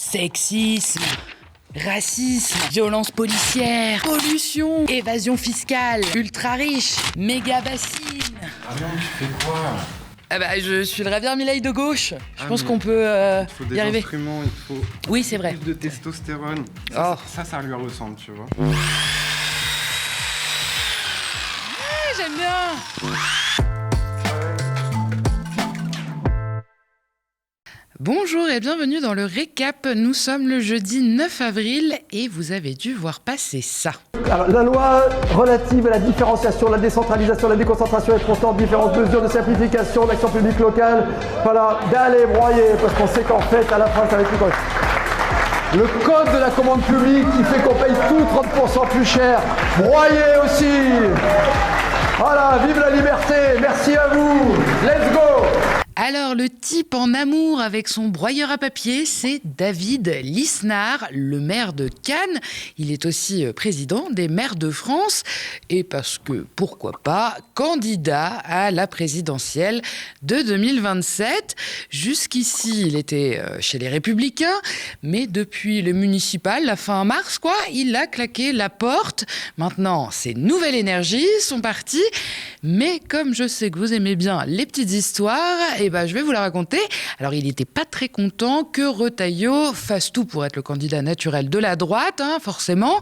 Sexisme, racisme, violence policière, pollution, évasion fiscale, ultra riche, méga bassine. Ah non, tu fais quoi? Ah bah, je suis le Javier Milei de gauche. Je pense qu'on peut il faut y des arriver. instruments, il faut Oui, c'est vrai. plus de testostérone. Oh. Ça lui ressemble, tu vois. J'aime bien. Bonjour et bienvenue dans le récap. Nous sommes le jeudi 9 avril et vous avez dû voir passer ça. Alors, la loi relative à la différenciation, la décentralisation, la déconcentration et portant différentes mesures de simplification d'action publique locale, voilà, d'aller broyer, parce qu'on sait qu'en fait, à la fin, ça va être plus correct. Le code de la commande publique qui fait qu'on paye tout 30% plus cher, broyer aussi. Voilà, vive la liberté, merci à vous, let's go. Alors, le type en amour avec son broyeur à papier, c'est David Lisnard, le maire de Cannes. Il est aussi président des maires de France et parce que, pourquoi pas, candidat à la présidentielle de 2027. Jusqu'ici, il était chez les Républicains, mais depuis le municipal, la fin mars, il a claqué la porte. Maintenant, c'est Nouvelle Énergie, son parti. Mais comme je sais que vous aimez bien les petites histoires, je vais vous la raconter. Alors, il n'était pas très content que Retailleau fasse tout pour être le candidat naturel de la droite, forcément.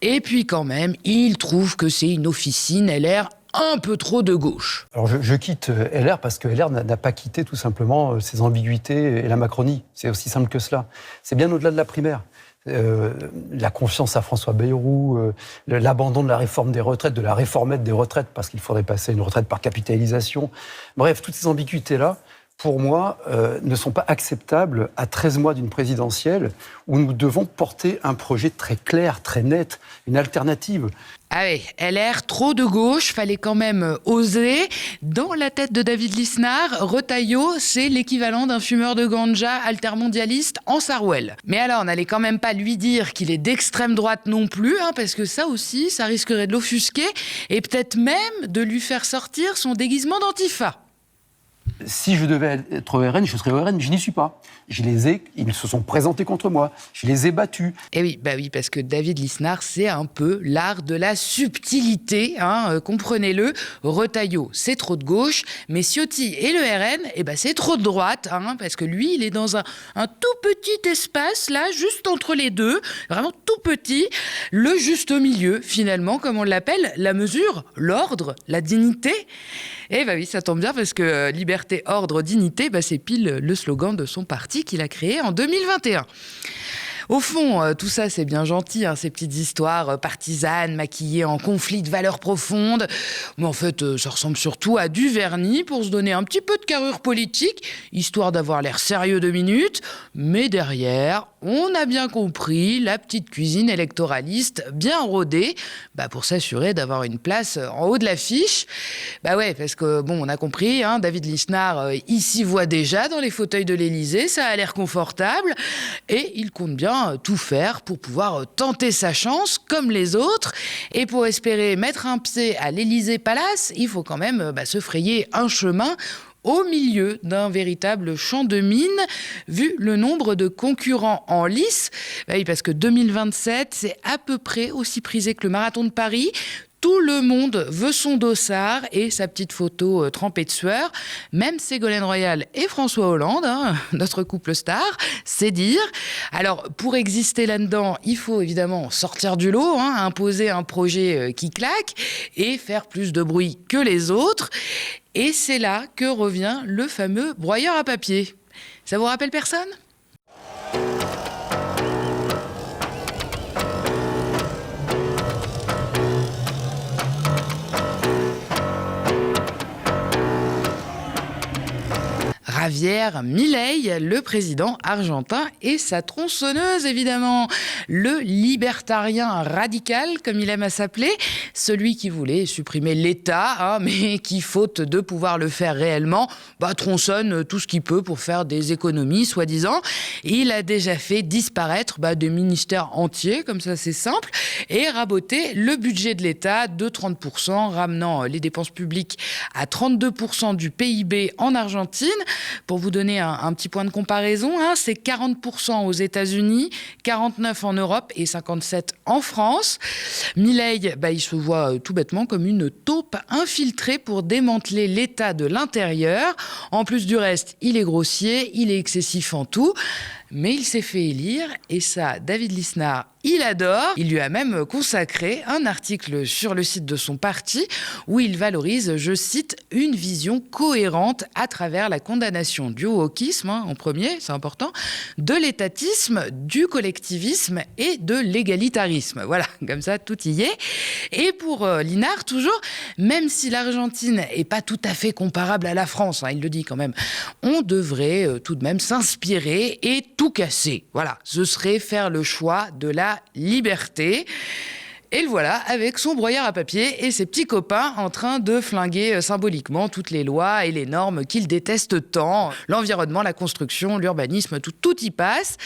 Et puis, quand même, il trouve que c'est une officine LR un peu trop de gauche. Alors, je quitte LR parce que LR n'a pas quitté tout simplement ses ambiguïtés et la Macronie. C'est aussi simple que cela. C'est bien au-delà de la primaire. La confiance à François Bayrou, l'abandon de la réforme des retraites, de la réformette des retraites, parce qu'il faudrait passer une retraite par capitalisation. Bref, toutes ces ambiguïtés-là, pour moi, ne sont pas acceptables à 13 mois d'une présidentielle où nous devons porter un projet très clair, très net, une alternative. Ah oui, LR, trop de gauche, fallait quand même oser. Dans la tête de David Lisnard, Retailleau, c'est l'équivalent d'un fumeur de ganja altermondialiste en Sarwell. Mais alors, on n'allait quand même pas lui dire qu'il est d'extrême droite non plus, parce que ça aussi, ça risquerait de l'offusquer et peut-être même de lui faire sortir son déguisement d'antifa. Si je devais être au RN, je serais au RN, je n'y suis pas. Ils se sont présentés contre moi, je les ai battus. Et oui, parce que David Lisnard, c'est un peu l'art de la subtilité, comprenez-le. Retailleau, c'est trop de gauche, mais Ciotti et le RN, c'est trop de droite, parce que lui, il est dans un tout petit espace, là, juste entre les deux, vraiment tout petit, le juste milieu, finalement, comme on l'appelle, la mesure, l'ordre, la dignité. Et oui, ça tombe bien parce que liberté, ordre, dignité, c'est pile le slogan de son parti qu'il a créé en 2021. Au fond, tout ça, c'est bien gentil, ces petites histoires partisanes, maquillées en conflits de valeurs profondes. Mais en fait, ça ressemble surtout à du vernis pour se donner un petit peu de carrure politique, histoire d'avoir l'air sérieux 2 minutes. Mais derrière, on a bien compris la petite cuisine électoraliste bien rodée, pour s'assurer d'avoir une place en haut de l'affiche. Parce que, on a compris, David Lisnard, il s'y voit déjà dans les fauteuils de l'Élysée, ça a l'air confortable, et il compte bien tout faire pour pouvoir tenter sa chance comme les autres. Et pour espérer mettre un pied à l'Élysée Palace, il faut quand même se frayer un chemin au milieu d'un véritable champ de mines, vu le nombre de concurrents en lice. Parce que 2027, c'est à peu près aussi prisé que le marathon de Paris. Tout le monde veut son dossard et sa petite photo trempée de sueur. Même Ségolène Royal et François Hollande, notre couple star, c'est dire. Alors, pour exister là-dedans, il faut évidemment sortir du lot, imposer un projet qui claque et faire plus de bruit que les autres. Et c'est là que revient le fameux broyeur à papier. Ça vous rappelle personne ? Javier Milei, le président argentin, et sa tronçonneuse, évidemment. Le libertarien radical, comme il aime à s'appeler, celui qui voulait supprimer l'État, mais qui, faute de pouvoir le faire réellement, tronçonne tout ce qu'il peut pour faire des économies, soi-disant. Il a déjà fait disparaître des ministères entiers, comme ça c'est simple, et raboter le budget de l'État de 30%, ramenant les dépenses publiques à 32% du PIB en Argentine. Pour vous donner un petit point de comparaison, c'est 40% aux États-Unis, 49% en Europe et 57% en France. Milei, il se voit tout bêtement comme une taupe infiltrée pour démanteler l'État de l'intérieur. En plus du reste, il est grossier, il est excessif en tout. Mais il s'est fait élire et ça, David Lisnard, il adore. Il lui a même consacré un article sur le site de son parti où il valorise, je cite, une vision cohérente à travers la condamnation du wokisme, en premier, c'est important, de l'étatisme, du collectivisme et de l'égalitarisme. Voilà, comme ça, tout y est. Et pour Lisnard, toujours, même si l'Argentine n'est pas tout à fait comparable à la France, il le dit quand même, on devrait tout de même s'inspirer et tout casser. Voilà, ce serait faire le choix de la liberté. Et le voilà avec son broyeur à papier et ses petits copains en train de flinguer symboliquement toutes les lois et les normes qu'il déteste tant. L'environnement, la construction, l'urbanisme, tout y passe.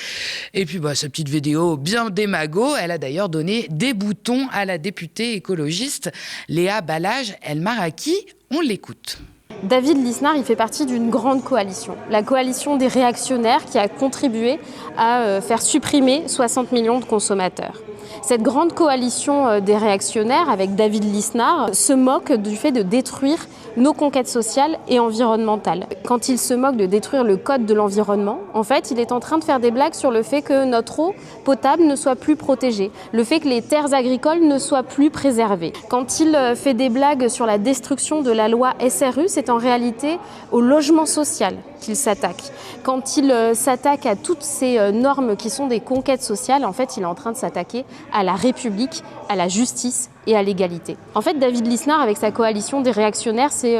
Et puis sa petite vidéo bien démago, elle a d'ailleurs donné des boutons à la députée écologiste Léa Balazs El Maraki. On l'écoute. David Lisnard, il fait partie d'une grande coalition, la coalition des réactionnaires qui a contribué à faire supprimer 60 millions de consommateurs. Cette grande coalition des réactionnaires, avec David Lisnard, se moque du fait de détruire nos conquêtes sociales et environnementales. Quand il se moque de détruire le code de l'environnement, en fait, il est en train de faire des blagues sur le fait que notre eau potable ne soit plus protégée, le fait que les terres agricoles ne soient plus préservées. Quand il fait des blagues sur la destruction de la loi SRU, c'est en réalité au logement social qu'il s'attaque. Quand il s'attaque à toutes ces normes qui sont des conquêtes sociales, en fait, il est en train de s'attaquer à la République, à la justice et à l'égalité. En fait, David Lisnard, avec sa coalition des réactionnaires, c'est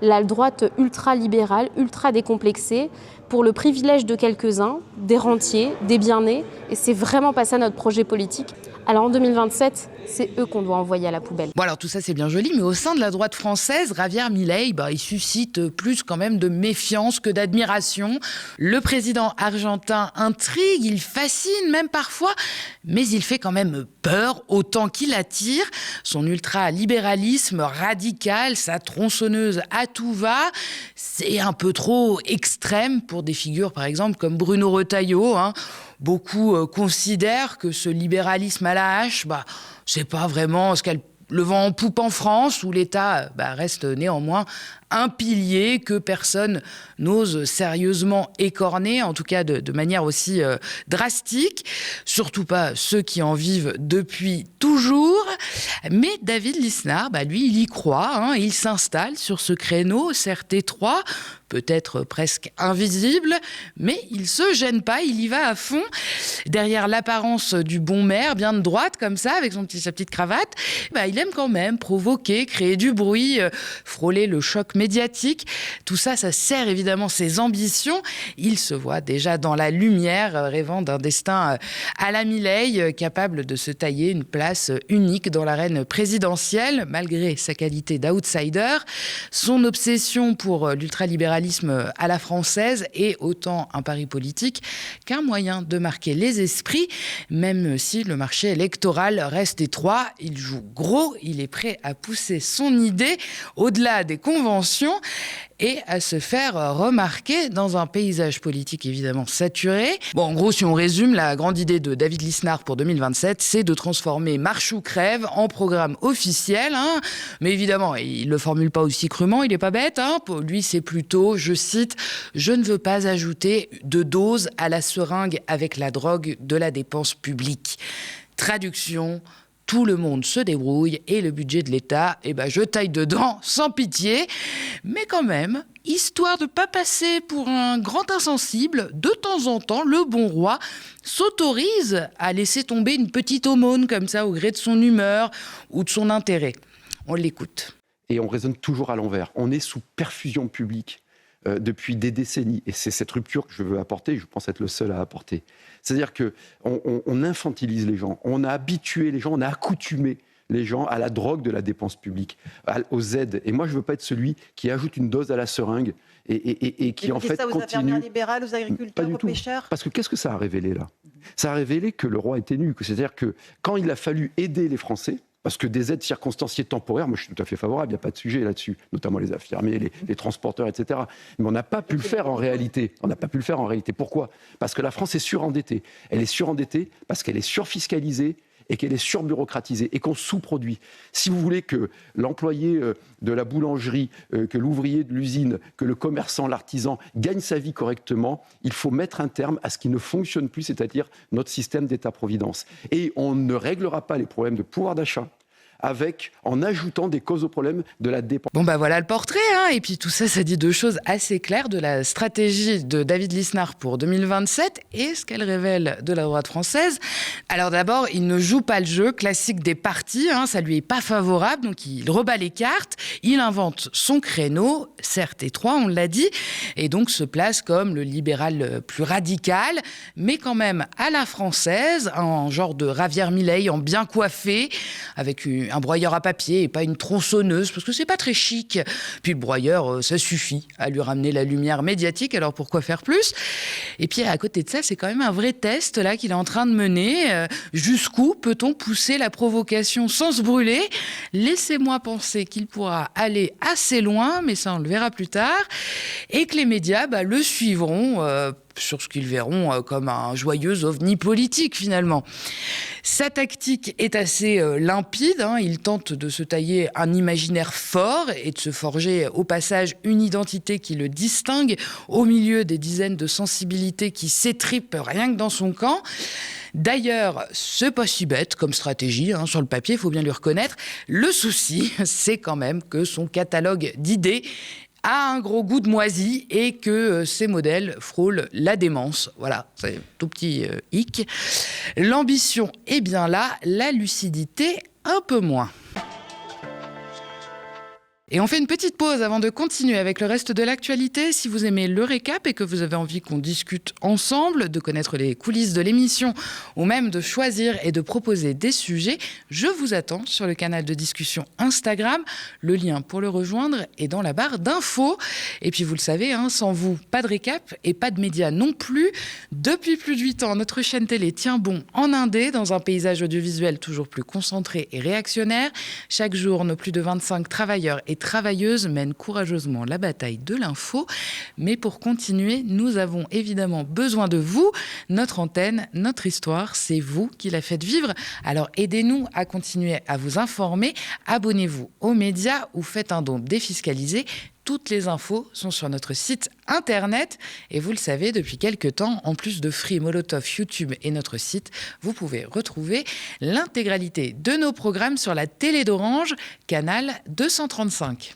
la droite ultra-libérale, ultra-décomplexée, pour le privilège de quelques-uns, des rentiers, des bien-nés, et c'est vraiment pas ça notre projet politique. Alors en 2027, c'est eux qu'on doit envoyer à la poubelle. Bon alors tout ça c'est bien joli, mais au sein de la droite française, Javier Milei, il suscite plus quand même de méfiance que d'admiration. Le président argentin intrigue, il fascine même parfois, mais il fait quand même peur autant qu'il attire. Son ultra-libéralisme radical, sa tronçonneuse à tout va, c'est un peu trop extrême pour des figures par exemple comme Bruno Retailleau. Beaucoup considèrent que ce libéralisme à la hache, c'est pas vraiment ce qu'a le vent en poupe en France, où l'État reste néanmoins un pilier que personne n'ose sérieusement écorner, en tout cas de manière aussi drastique. Surtout pas ceux qui en vivent depuis toujours. Mais David Lisnard, lui, il y croit. Il s'installe sur ce créneau, certes étroit, peut-être presque invisible, mais il se gêne pas, il y va à fond. Derrière l'apparence du bon maire, bien de droite, comme ça, avec sa petite cravate, il aime quand même provoquer, créer du bruit, frôler le choc médiatique. Tout ça, ça sert évidemment ses ambitions. Il se voit déjà dans la lumière, rêvant d'un destin à la Milei, capable de se tailler une place unique dans l'arène présidentielle, malgré sa qualité d'outsider. Son obsession pour l'ultralibéralisme à la française est autant un pari politique qu'un moyen de marquer les esprits, même si le marché électoral reste étroit. Il joue gros, il est prêt à pousser son idée au-delà des conventions et à se faire remarquer dans un paysage politique évidemment saturé. Bon, en gros, si on résume, la grande idée de David Lisnard pour 2027, c'est de transformer Marche ou crève en programme officiel. Mais évidemment, il ne le formule pas aussi crûment, il n'est pas bête. Pour lui, c'est plutôt, je cite, « Je ne veux pas ajouter de dose à la seringue avec la drogue de la dépense publique ». Traduction: tout le monde se débrouille et le budget de l'État, je taille dedans sans pitié. Mais quand même, histoire de ne pas passer pour un grand insensible, de temps en temps, le bon roi s'autorise à laisser tomber une petite aumône comme ça au gré de son humeur ou de son intérêt. On l'écoute. Et on raisonne toujours à l'envers. On est sous perfusion publique depuis des décennies. Et c'est cette rupture que je veux apporter, je pense être le seul à apporter. C'est-à-dire qu'on infantilise les gens, on a habitué les gens, on a accoutumé les gens à la drogue de la dépense publique, aux aides. Et moi, je ne veux pas être celui qui ajoute une dose à la seringue et qui en fait ça aux continue. infirmières libérales, aux agriculteurs, aux pêcheurs. Parce que qu'est-ce que ça a révélé là ? Ça a révélé que le roi était nu. C'est-à-dire que quand il a fallu aider les Français, Parce que des aides circonstanciées temporaires, moi je suis tout à fait favorable, il n'y a pas de sujet là-dessus, notamment les infirmiers, les transporteurs, etc. Mais on n'a pas pu le faire en réalité. Pourquoi ? Parce que la France est surendettée. Elle est surendettée parce qu'elle est surfiscalisée et qu'elle est surbureaucratisée et qu'on sous-produit. Si vous voulez que l'employé de la boulangerie, que l'ouvrier de l'usine, que le commerçant, l'artisan gagne sa vie correctement, il faut mettre un terme à ce qui ne fonctionne plus, c'est-à-dire notre système d'État-providence. Et on ne réglera pas les problèmes de pouvoir d'achat en ajoutant des causes au problème de la dépense. Bon voilà le portrait, hein. Et puis tout ça, ça dit deux choses assez claires de la stratégie de David Lisnard pour 2027 et ce qu'elle révèle de la droite française. Alors d'abord, il ne joue pas le jeu classique des partis, hein, ça lui est pas favorable, donc il rebat les cartes, il invente son créneau, certes étroit, on l'a dit, et donc se place comme le libéral plus radical, mais quand même à la française, en genre de Javier Milei, en bien coiffé, avec un broyeur à papier et pas une tronçonneuse, parce que c'est pas très chic. Puis le broyeur, ça suffit à lui ramener la lumière médiatique, alors pourquoi faire plus ? Et puis à côté de ça, c'est quand même un vrai test là qu'il est en train de mener. Jusqu'où peut-on pousser la provocation sans se brûler ? Laissez-moi penser qu'il pourra aller assez loin, mais ça on le verra plus tard, et que les médias le suivront sur ce qu'ils verront comme un joyeux ovni politique finalement. Sa tactique est assez limpide, hein. Il tente de se tailler un imaginaire fort et de se forger au passage une identité qui le distingue au milieu des dizaines de sensibilités qui s'étripent rien que dans son camp. D'ailleurs, c'est pas si bête comme stratégie, hein, sur le papier, il faut bien lui reconnaître. Le souci, c'est quand même que son catalogue d'idées a un gros goût de moisi et que ces modèles frôlent la démence. Voilà, c'est un tout petit hic. L'ambition est bien là, la lucidité un peu moins. Et on fait une petite pause avant de continuer avec le reste de l'actualité. Si vous aimez le récap et que vous avez envie qu'on discute ensemble, de connaître les coulisses de l'émission ou même de choisir et de proposer des sujets, je vous attends sur le canal de discussion Instagram. Le lien pour le rejoindre est dans la barre d'infos. Et puis vous le savez, hein, sans vous, pas de récap et pas de médias non plus. Depuis plus de 8 ans, notre chaîne télé tient bon en indé dans un paysage audiovisuel toujours plus concentré et réactionnaire. Chaque jour, nos plus de 25 travailleurs et travailleuses mènent courageusement la bataille de l'info. Mais pour continuer, nous avons évidemment besoin de vous. Notre antenne, notre histoire, c'est vous qui la faites vivre. Alors aidez-nous à continuer à vous informer. Abonnez-vous aux médias ou faites un don défiscalisé. Toutes les infos sont sur notre site internet. Et vous le savez, depuis quelques temps, en plus de Free, Molotov, YouTube et notre site, vous pouvez retrouver l'intégralité de nos programmes sur la télé d'Orange, canal 235.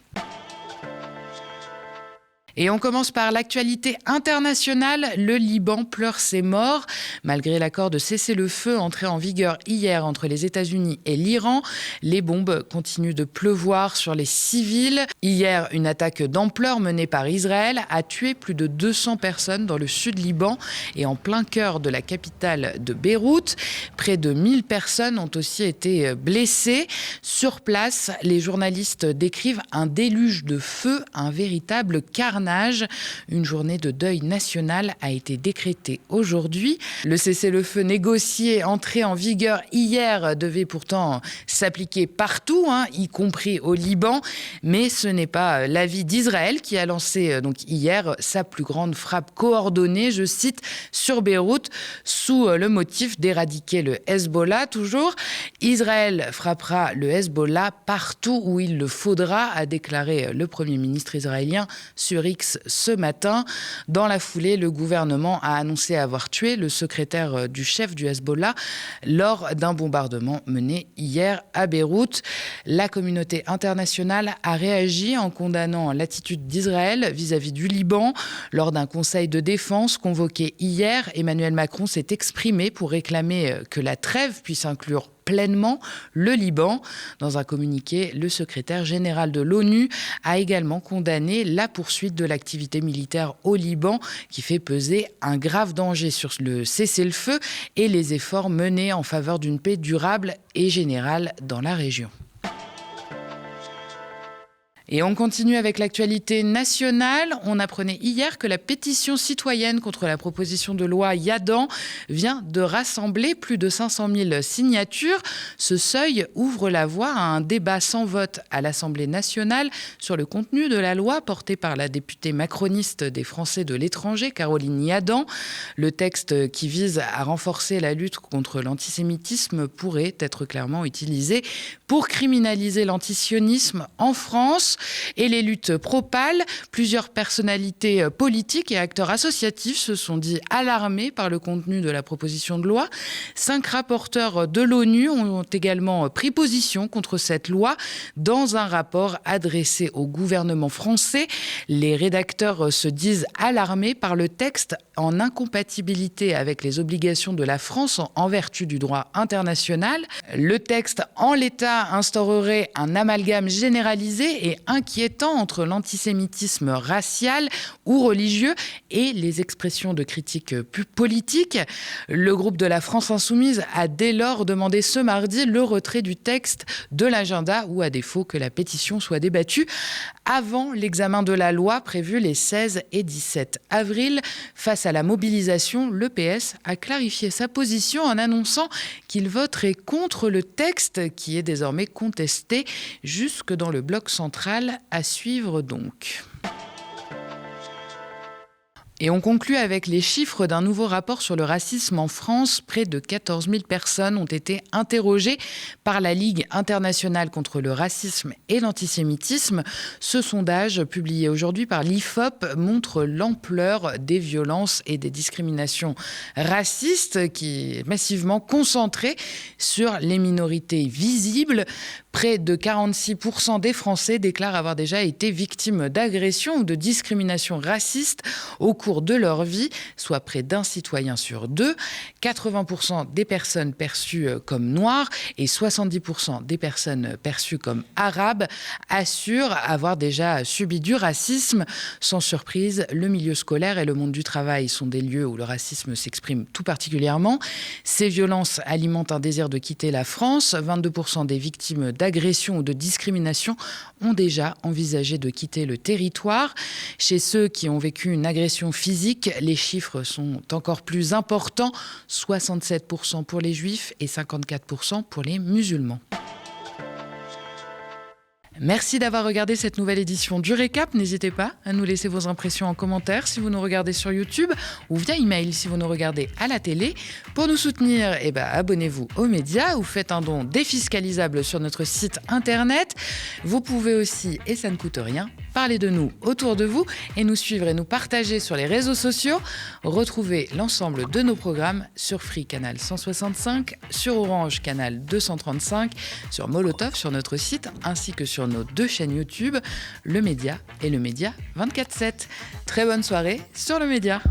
Et on commence par l'actualité internationale. Le Liban pleure ses morts. Malgré l'accord de cessez-le-feu entré en vigueur hier entre les États-Unis et l'Iran, les bombes continuent de pleuvoir sur les civils. Hier, une attaque d'ampleur menée par Israël a tué plus de 200 personnes dans le sud Liban et en plein cœur de la capitale de Beyrouth. Près de 1000 personnes ont aussi été blessées. Sur place, les journalistes décrivent un déluge de feu, un véritable carnage. Une journée de deuil national a été décrétée aujourd'hui. Le cessez-le-feu négocié, entré en vigueur hier, devait pourtant s'appliquer partout, y compris au Liban. Mais ce n'est pas l'avis d'Israël qui a lancé donc hier sa plus grande frappe coordonnée, je cite, sur Beyrouth, sous le motif d'éradiquer le Hezbollah. Toujours, Israël frappera le Hezbollah partout où il le faudra, a déclaré le Premier ministre israélien sur X ce matin. Dans la foulée, le gouvernement a annoncé avoir tué le secrétaire du chef du Hezbollah lors d'un bombardement mené hier à Beyrouth. La communauté internationale a réagi en condamnant l'attitude d'Israël vis-à-vis du Liban. Lors d'un conseil de défense convoqué hier, Emmanuel Macron s'est exprimé pour réclamer que la trêve puisse inclure pleinement le Liban. Dans un communiqué, le secrétaire général de l'ONU a également condamné la poursuite de l'activité militaire au Liban qui fait peser un grave danger sur le cessez-le-feu et les efforts menés en faveur d'une paix durable et générale dans la région. Et on continue avec l'actualité nationale. On apprenait hier que la pétition citoyenne contre la proposition de loi Yadan vient de rassembler plus de 500 000 signatures. Ce seuil ouvre la voie à un débat sans vote à l'Assemblée nationale sur le contenu de la loi portée par la députée macroniste des Français de l'étranger, Caroline Yadan. Le texte qui vise à renforcer la lutte contre l'antisémitisme pourrait être clairement utilisé pour criminaliser l'antisionisme en France. Et les luttes pro-PAL, plusieurs personnalités politiques et acteurs associatifs se sont dit alarmés par le contenu de la proposition de loi. 5 rapporteurs de l'ONU ont également pris position contre cette loi dans un rapport adressé au gouvernement français. Les rédacteurs se disent alarmés par le texte en incompatibilité avec les obligations de la France en vertu du droit international. Le texte, en l'état, instaurerait un amalgame généralisé et inquiétant entre l'antisémitisme racial ou religieux et les expressions de critiques politiques. Le groupe de la France Insoumise a dès lors demandé ce mardi le retrait du texte de l'agenda ou à défaut que la pétition soit débattue avant l'examen de la loi prévu les 16 et 17 avril. Face à la mobilisation, le PS a clarifié sa position en annonçant qu'il voterait contre le texte qui est désormais contesté jusque dans le bloc central. À suivre donc. Et on conclut avec les chiffres d'un nouveau rapport sur le racisme en France. Près de 14 000 personnes ont été interrogées par la Ligue internationale contre le racisme et l'antisémitisme. Ce sondage, publié aujourd'hui par l'IFOP, montre l'ampleur des violences et des discriminations racistes qui est massivement concentrée sur les minorités visibles. Près de 46% des Français déclarent avoir déjà été victimes d'agressions ou de discriminations racistes au cours de leur vie, soit près d'un citoyen sur 2. 80% des personnes perçues comme noires et 70% des personnes perçues comme arabes assurent avoir déjà subi du racisme. Sans surprise, le milieu scolaire et le monde du travail sont des lieux où le racisme s'exprime tout particulièrement. Ces violences alimentent un désir de quitter la France. 22% des victimes d'agression ou de discrimination ont déjà envisagé de quitter le territoire. Chez ceux qui ont vécu une agression physique, les chiffres sont encore plus importants, 67% pour les juifs et 54% pour les musulmans. Merci d'avoir regardé cette nouvelle édition du Récap. N'hésitez pas à nous laisser vos impressions en commentaire si vous nous regardez sur YouTube ou via email si vous nous regardez à la télé. Pour nous soutenir, abonnez-vous aux médias ou faites un don défiscalisable sur notre site internet. Vous pouvez aussi, et ça ne coûte rien, parler de nous autour de vous et nous suivre et nous partager sur les réseaux sociaux. Retrouvez l'ensemble de nos programmes sur Free Canal 165, sur Orange Canal 235, sur Molotov sur notre site ainsi que sur nos 2 chaînes YouTube, Le Média et Le Média 24/7. Très bonne soirée sur Le Média.